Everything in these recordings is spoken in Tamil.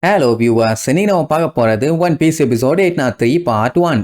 Hello viewers, இன்னைக்கு நம்ம பார்க்க போறது one piece episode 803 part 1.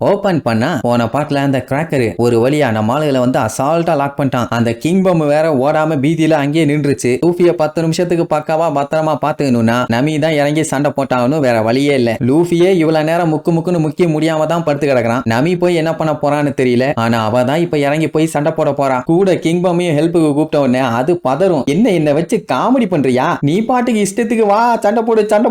Open பண்ணா போன பாட்டுல அந்த கிராக்கரு ஒரு வழியா நம்ம ஆளுகளை வந்து அசால்ட்டா லாக் பண்ணிட்டான். அந்த கிங் பம் வேற ஓடாம பீதியில அங்கேயே நின்றுச்சு. லூஃபிய 10 நிமிஷத்துக்கு பக்காவா பத்திரமா பாத்துக்கணும்னா நமி தான் இறங்கி சண்டை போட்டாகணும், வேற வழியே இல்ல. லூஃபியே இவ்வளவு நேரம் முக்குன்னு முக்கி முடியாம தான் படுத்து கிடக்குறான். நமி போய் என்ன பண்ண போறான்னு தெரியல. ஆனா அவ தான் இப்ப இறங்கி போய் சண்டை போட போறா. கூட கிங் பம்மையும் ஹெல்ப்புக்கு கூப்பிட்ட உடனே அது பதறும். என்ன வச்சு காமெடி பண்றியா? நீ பாட்டுக்கு இஷ்டத்துக்கு வா சண்டை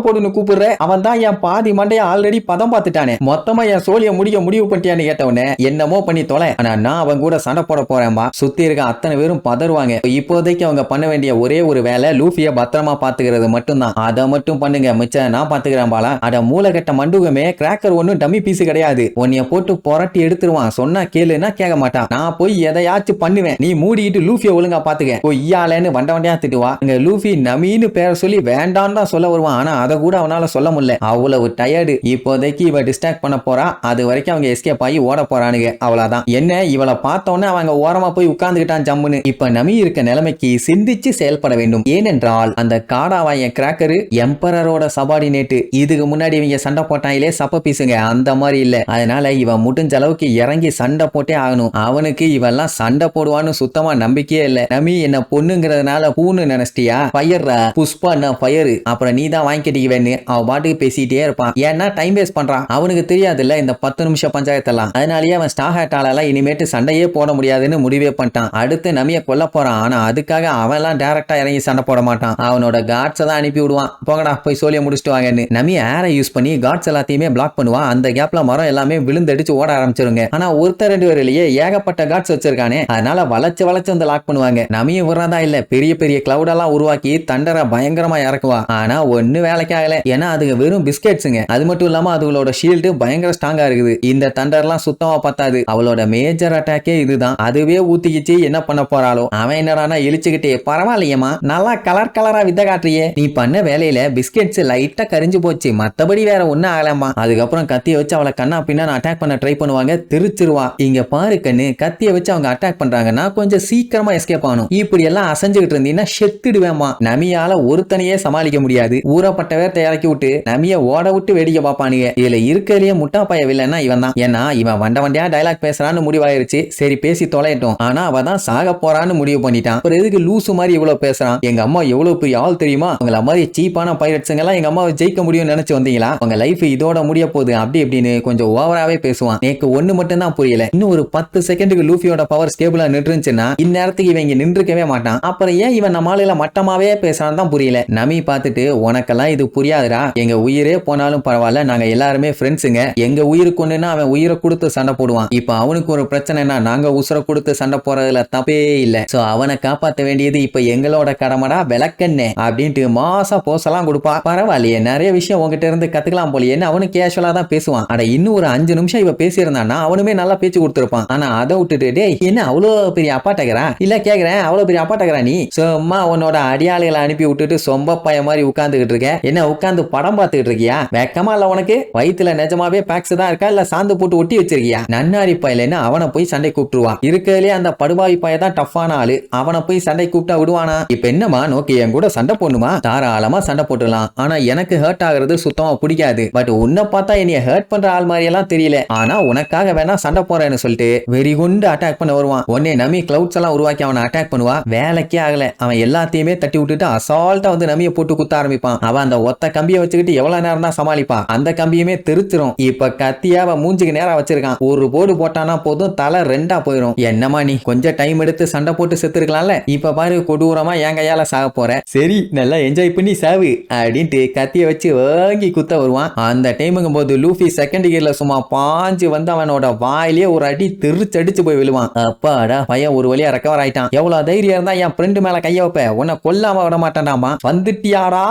போடுன்னு கூப்பிடுற. அவன் தான் என் பாதி மண்டைய ஆல்ரெடி பதம் பார்த்துட்டானே. மொத்தமா என் சோழிய முடிவு பண்ணிட்டியான்னு கேட்டவனே என்னமோ பண்ணி தொலை, ஆனா நான் அவன் கூட சண்டை போட போறேன்பா. சுத்தி இருக்க அத்தனை பேரும் பதறுவாங்க. இப்போதைக்கு அவங்க பண்ண வேண்டிய ஒரே ஒரு வேலை லூஃபிய பத்திரமா பாத்துக்கிறது மட்டும்தான். அதை மட்டும் பண்ணுங்க, மிச்சம் நான் பாத்துக்கிறேன் பாலா. அட மூளைகட்ட மண்டுகமே, கிராக்கர் ஒன்னும் டம்மி பீஸ் கிடையாது. உன்னைய போட்டு புரட்டி எடுத்துருவான். சொன்னா கேளுன்னா கேட்க மாட்டான். நான் போய் எதையாச்சும் பண்ணுவேன், நீ மூடிட்டு லூஃபிய ஒழுங்கா பாத்துக்க. பொய்யாலன்னு வண்டையா திட்டுவா. இங்க லூஃபி நமீன்னு பேரை சொல்லி வேண்டான்னு தான் சொல்ல வருவான். ஆனா அதை கூட அவனால சொல்ல முடியல, அவ்வளவு டயர்டு. இப்போதைக்கு இவ டிஸ்ட்ராக்ட் பண்ண போறா. அது வரைக்கும் அவங்க எஸ்கேப் ஆகி ஓட போறானுங்க. அவ்வளவுதான். என்ன இவளை பார்த்தோன்னே அவங்க ஓரமா போய் உட்கார்ந்துகிட்டான் ஜம்முன்னு. இப்ப நமி இருக்க நிலைமைக்கு சிந்திச்சு செயல்பட வேண்டும். ஏனென்றால் அந்த காடாவாய கிராக்கரு எம்பரரோட சபார்டினேட். இதுக்கு முன்னாடி இவங்க சண்டை போட்டாங்களே சப்ப பீசுங்க, அந்த மாதிரி இல்ல. அதனால இவன் முடிஞ்ச அளவுக்கு இறங்கி சண்டை போட்டே ஆகணும். அவனுக்கு இவெல்லாம் சண்டை போடுவான்னு சுத்தமா நம்பிக்கையே இல்ல. நமி என்ன பொண்ணுங்கிறதுனால பூன்னு நினைச்சிட்டியா? ஃபயர்ரா புஷ்பா ஃபயரு, அப்புறம் நீ தான் வாங்கிக்கிட்டீங்கன்னு அவன் பாட்டுக்கு பேசிட்டே இருப்பான். ஏன்னா டைம் வேஸ்ட் பண்றான். அவனுக்கு தெரியாதுல்ல இந்த 10 நிமிஷம் பஞ்சாயத்தெல்லாம். அதனாலேயே அவன் ஸ்டாஹாட்டால இனிமேட்டு சண்டையே போட முடியாதுன்னு முடிவே பண்ணிட்டான். அடுத்து நமிய கொல்ல போறான். ஆனா அதுக்காக அவன் எல்லாம் டைரக்டா இறங்கி சண்டை போட மாட்டான். அவனோட காட்ஸ் தான் அனுப்பி விடுவான். போங்கடா போய் சோழிய முடிச்சுட்டு வாங்கன்னு. நமிய ஏரை யூஸ் பண்ணி காட்ஸ் எல்லாத்தையுமே பிளாக் பண்ணுவான். அந்த கேப்ல மரம் எல்லாமே விழுந்தடிச்சு ஓட ஆரம்பிச்சிருங்க. ஆனா ஒருத்தர் 2 பேர்லயே ஏகப்பட்ட காட்ஸ் வச்சிருக்கானே, அதனால வளைச்சு வந்து லாக் பண்ணுவாங்க. நமிய விடுறதா இல்ல, பெரிய கிளவுட் எல்லாம் உருவாக்கி தண்டரை பயங்கரமா இறக்குவா. ஆனா ஒண்ணு வேலைக்கு ஆகல. ஏன்னா அதுங்க வெறும் பிஸ்கெட்ஸுங்க. அது மட்டும் இல்லாம அதுகளோட ஷீல்டு பயங்கர ஸ்ட்ராங்கா இருக்குது. இந்த தண்டர்லாம் சுத்தமா பத்தாது. அவளோட மேஜர் அட்டாக்கே இதுதான். அதுவே ஊத்திக்கிச்சு என்ன பண்ண போறாளோ. அவன் என்னடானா இழிச்சுக்கிட்டே, பரவாயில்லையம்மா நல்லா கலரா வித்த காட்டுறியே, நீ பண்ண வேலையில பிஸ்கெட்ஸ் லைட்டா கரிஞ்சு போச்சு, மத்தபடி வேற ஒன்னும் ஆகலாமா. அதுக்கப்புறம் கத்திய வச்சு அவளை கண்ணா பின்னா அட்டாக் பண்ண ட்ரை பண்ணுவாங்க, திருச்சிருவா. இங்க பாரு கண்ணு, கத்திய வச்சு அவங்க அட்டாக் பண்றாங்கன்னா கொஞ்சம் சீக்கிரமா எஸ்கேப் ஆகணும். இப்படி எல்லாம் அசைஞ்சுக்கிட்டு இருந்தீங்கன்னா செத்துடுவேமா. நமியால ஒருத்தனையே சமாளிக்க முடியாது. ஊறப்பட்டவே இறக்கி விட்டு நமிய ஓட விட்டு வேடிக்கை பாப்பானுங்க. இதுல இருக்கிறதுலயே முட்டா பைய வில்லன்னா இவன் தான். ஏன்னா இவன் வண்டியா டயலாக் பேசுறான்னு முடிவாயிருச்சு. சரி பேசி தொலைட்டோம். ஆனா அவன் தான் சாக போறான்னு முடிவு பண்ணிட்டான். அப்புறம் எதுக்கு லூசு மாதிரி இவ்வளவு பேசுறான்? எங்க அம்மா எவ்வளவு பெரிய ஆள் தெரியுமா? உங்களை மாதிரி சீப்பான பைரட்ஸுங்க எல்லாம் எங்க அம்மாவை ஜெயிக்க முடியும்னு நினைச்சு வந்தீங்களா? உங்க லைஃப் இதோட முடிய போகுது அப்படி இப்படின்னு கொஞ்சம் ஓவராவே பேசுவான். எனக்கு ஒண்ணு மட்டும் தான் புரியல, இன்னும் ஒரு 10 செகண்டுக்கு லூஃபியோட பவர் ஸ்டேபிளா நின்றுச்சுன்னா இந்நேரத்துக்கு இவன் இங்க நின்றுக்கவே மாட்டான். அப்புறம் ஏன் இவன் நம்ம ஆளுல மட்டமாவே பேசுறான்னு தான் புரியல. நமி பார்த்துட்டு உனக்கெல்லாம் இது புரியாதுடா, எங்க உயிரே போனாலும் பரவாயில்ல, நாங்க எல்லாருமே ஃப்ரெண்ட்ஸுங்க, எங்க உயிருக்கு ஒண்ணுன்னா அவன் உயிரை கொடுத்து சண்டை போடுவான். இப்ப அவனுக்கு ஒரு பிரச்சனைனா நாங்க உசுர கொடுத்து சண்டை போறதுல தப்பே இல்ல. சோ அவனை காப்பாத்த வேண்டியது இப்ப எங்களோட கடமைடா விளக்கண்ணே அப்படின்ட்டு மாசா போசெல்லாம் கொடுப்பா. பரவாயில்லையே, நிறைய விஷயம் உங்ககிட்ட இருந்து கத்துக்கலாம் போலியேன்னு அவனு கேஷுவலா தான் பேசுவான். அட இன்னும் ஒரு 5 நிமிஷம் இவ பேசியிருந்தான்னா அவனுமே நல்லா பேச்சு கொடுத்திருப்பான். ஆனா அதை விட்டுட்டு டேய் என்ன அவ்வளோ பெரிய அப்பாட்டகரா? இல்ல கேக்குறேன், அவ்வளவு பெரிய அப்பாட்டகரா நீ? சும்மா உன்னோட அடியாளிகளை அனுப்பி விட்டுட்டு சொம்ப பைய மாதிரி உட்கார்ந்துகிட்டு இருக்க. என்ன உட்கார்ந்து படம் பார்த்துக்கிட்டு இருக்கியா? வெக்கமா இல்ல உனக்கு? வயிற்றுல நிஜமாவே பேக்ஸ் தான் இருக்கா இல்ல சாந்து போட்டு ஒட்டி வச்சிருக்கியா? நன்னாரி பையலன்னு அவனை போய் சண்டை கூப்பிட்டுருவா. இருக்கிறதுலே அந்த படுபாவி பைய தான் டஃப்பான ஆளு. அவனை போய் சண்டை கூப்பிட்டா விடுவானா? இப்ப என்னமா நோக்கி என் கூட சண்டை போடணுமா? தாராளமா சண்டை போட்டுலாம். ஆனா எனக்கு ஹர்ட் ஆகுறது சுத்தமா பிடிக்காது. பட் உன்னை பார்த்தா என்னைய ஹர்ட் பண்ற ஆள் மாதிரி எல்லாம் தெரியல. ஆனா உனக்காக வேணா சண்டை போறேன்னு சொல்லிட்டு வெறி குண்டு அட்டாக் பண்ண வருவான். உடனே நமி கிளவுட்ஸ் எல்லாம் உருவாக்கி அவனை அட்டாக் பண்ணுவா. வேலைக்கே ஆகல. அவன் எல்லாத்தையுமே தட்டி விட்டுட்டு அசால்ட்டா வந்து நமிய போட்டு குத்த ஆரம்பிப்பான். அவன் அந்த ஒத்த கம்பியை வச்சுக்கிட்டு எவ்வளவு நேரம் தான் சமாளிப்பான். அந்த கம்பியுமே திருச்சிரும். இப்ப கத்தியா அவன் மூஞ்சுக்கு நேரா வச்சிருக்கான். ஒரு போடு போட்டானா போதும், தலை 2ஆ போயிடும். என்னமா நீ கொஞ்சம் டைம் எடுத்து சண்டை போட்டு செத்துருக்கலாம்ல. இப்ப பாரு கொடூரமா என் கையால சாக போற. சரி நல்லா என்ஜாய் பண்ணி சாவு அப்படின்ட்டு கத்திய வச்சு வாங்கி குத்த வருவான். அந்த டைமுங்கும் போது லூஃபி செகண்ட் கியர்ல சும்மா பாஞ்சு வந்து அவனோட வாயிலே ஒரு அடி திருச்சடிச்சு போய் விழுவான். அப்பாடா பையன் ஒரு வழியா ரெக்கவர் ஆயிட்டான். எவ்வளவு தைரியம் இருந்தா என் ஃப்ரெண்டு மேல கைய வைப்ப, உன்னை கொல்லாம விட மாட்டான்டாமா. வந்துட்டியாடா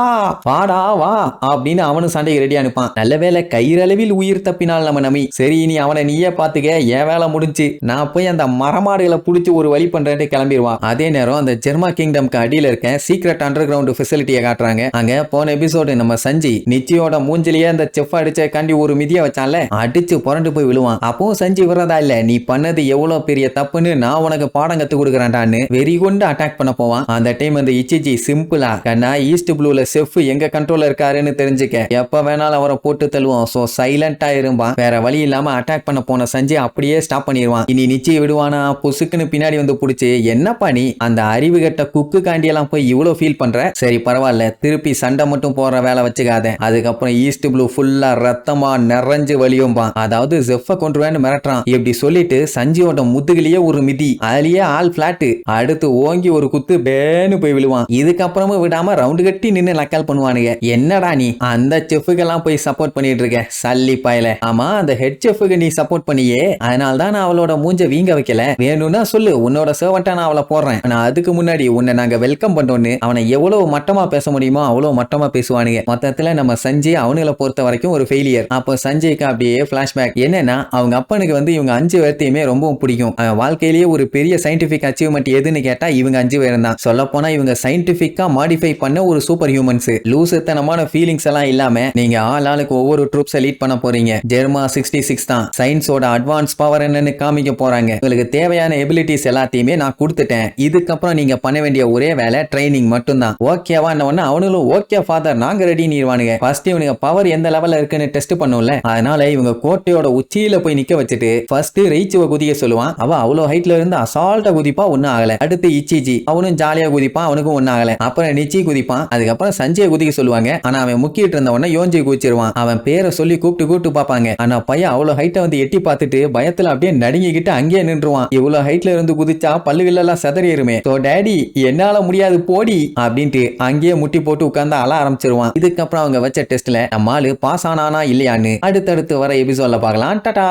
வாடா வா அப்படின்னு அவனும் சண்டைக்கு ரெடி அனுப்பான். நல்ல வேலை கயிறளவில் உயிர் தப்பினால் நம்ம நமி. சரி நீ அவனை நீயே பாத்துக்க, என் வேலை முடிஞ்சு, நான் போய் அந்த மரமாடுகளை புடிச்சு ஒரு வழி பண்றேன்னு கிளம்பிடுவான். அதே நேரம் அந்த ஜெர்மா கிங்டம்க்கு அடியில இருக்க சீக்ரெட் அண்டர் கிரவுண்ட் ஃபெசிலிட்டியை காட்டுறாங்க. அங்க போன எபிசோடு நம்ம சஞ்சி நிச்சியோட மூஞ்சிலேயே அந்த செஃப் அடிச்ச காண்டி ஒரு மிதிய வச்சான்ல, அடிச்சு புரண்டு போய் விழுவான். அப்பவும் சஞ்சி விடுறதா இல்ல, நீ பண்ணது எவ்வளவு பெரிய தப்புன்னு நான் உனக்கு பாடம் கத்து கொடுக்குறேன்டான்னு வெறி கொண்டு அட்டாக் பண்ண போவான். அந்த டைம் அந்த இச்சிஜி சிம்பிளா, கண்ணா ஈஸ்ட் ப்ளூல செஃப் எங்க கண்ட்ரோல்ல இருக்காருன்னு தெரிஞ்சுக்க, எப்ப வேணாலும் அவரை போட்டு தள்ளுவோம், சோ சைலண்டா இருப்பான். வேற வழி இல்லாம அட்டாக் பண்ண போன சஞ்சய் அப்படியே ஸ்டாப் பண்ணிடுவான். இனி நிச்சயம் விடுவானா, புசுக்குன்னு பின்னாடி வந்து புடிச்சு, என்னப்பா நீ அந்த அறிவு கட்ட குக்கு காண்டியெல்லாம் போய் இவ்வளவு ஃபீல் பண்ற, சரி பரவாயில்ல, திருப்பி சண்டை மட்டும் போற வேலை வச்சுக்காத. அதுக்கப்புறம் ஈஸ்ட் ப்ளூ ஃபுல்லா ரத்தமா நிறைஞ்சு வலியும்பான். அதாவது ஜெஃப கொண்டுருவேன்னு மிரட்டுறான். இப்படி சொல்லிட்டு சஞ்சியோட முதுகிலேயே ஒரு மிதி, அதுலயே ஆல் பிளாட், அடுத்து ஓங்கி ஒரு குத்து பேன்னு போய் விழுவான். இதுக்கப்புறமும் விடாம ரவுண்டு கட்டி நின்னு நக்கல் பண்ணுவானுங்க. என்னடா நீ அந்த செஃபுக்கெல்லாம் போய் சப்போர்ட் பண்ணிட்டு இருக்க சல்லி பாயல. ஆமா அந்த ஹெட் செஃபுக்கு நீ சப்போர்ட் பண்ணியே, அதனால தான் நான் அவளோட மூஞ்ச வீங்க வைக்கல. வேணும்னா சொல்லு, உன்னோட சர்வெண்டா நான் அவளை போடுறேன். நான் அதுக்கு முன்னாடி உன்னை நாங்க வெல்கம் பண்றோம்னு அவனை எவ்வளவு மட்டமா பேச முடியுமோ அவ்வளவு மட்டமா பேசுவானுங்க. மொத்தத்துல நம்ம சஞ்சய் அவனுங்களை பொறுத்த வரைக்கும் ஒரு ஃபெயிலியர். அப்போ சஞ்சய்க்கு அப்படியே பிளாஷ்பேக். என்னன்னா அவங்க அப்பனுக்கு வந்து இவங்க 5 பேர்த்தையுமே ரொம்பவும் பிடிக்கும். வாழ்க்கையிலேயே ஒரு பெரிய சயின்டிபிக் அச்சீவ்மெண்ட் எதுன்னு கேட்டா இவங்க 5 பேரும் தான். சொல்ல போனா இவங்க சயின்டிபிக்கா மாடிஃபை பண்ண ஒரு சூப்பர் ஹியூமன்ஸ். லூசுத்தனமான ஃபீலிங்ஸ் எல்லாம் இல்லாம நீங்க ஆளுக்கு ஒவ்வொரு ட்ரூப்ஸை லீட் பண்ண போறீங்க. ஜெர்மா 66 தான் சயின்ஸோட அட்வான்ஸ் பவர் என்னன்னு காமிக்க போறாங்க. உங்களுக்கு தேவையான எபிலிட்டிஸ் எல்லாத்தையுமே நான் கொடுத்துட்டேன். இதுக்கப்புறம் நீங்க பண்ண வேண்டிய ஒரே வேலை ட்ரைனிங் மட்டும்தான். ஓகேவா? அவனும் ஓகே ஃபாதர் நாங்க ரெடி நீர்வானுங்க. ஃபர்ஸ்ட் இவனுக்கு பவர் எந்த லெவல்ல இருக்குன்னு டெஸ்ட் பண்ணும்ல, அதனால இவங்க கோட்டையோட உச்சியில போய் நிக்க வச்சுட்டு ஃபர்ஸ்ட் ரீச்சுவ குதிக்க சொல்லுவான். அவ அவ்வளவு ஹைட்ல இருந்து அசால்ட்டா குதிப்பா, ஒன்னும் ஆகல. அடுத்து இச்சிஜி அவனும் ஜாலியா குதிப்பான், அவனுக்கும் ஒன்னும் ஆகல. அப்புறம் நிச்சி குதிப்பான். அதுக்கப்புறம் சஞ்சய் குதிக்க சொல்லுவாங்க. ஆனா அவன் முக்கிட்டு இருந்த உடனே யோஞ்சி குதிச்சிருவான். அவன் பேரை சொல்லி கூப்பிட்டு பாப்பாங்க. ஆனா பையன் அவ்வளவு ஹைட்டை வந்து எட்டி பார்த்துட்டு பயத்துல அப்படியே நடுங்கிக்கிட்டு அங்கேயே நின்றுவான். இவ்வளவு ஹைட்ல இருந்து குதிச்சா பல்லுகள் எல்லாம் செதறிடுமே. சோ டாடி என்னால முடியாது போடி அப்படின்ட்டு அங்கேயே முட்டி போட்டு உட்கார்ந்து அழ ஆரம்பிச்சிருவான். இதுக்கப்புறம் அவங்க வச்ச டெஸ்ட்ல நம்ம ஆளு பாஸ் ஆனானா இல்லையான்னு அடுத்தடுத்து வர எபிசோட்ல பார்க்கலாம். டாடா.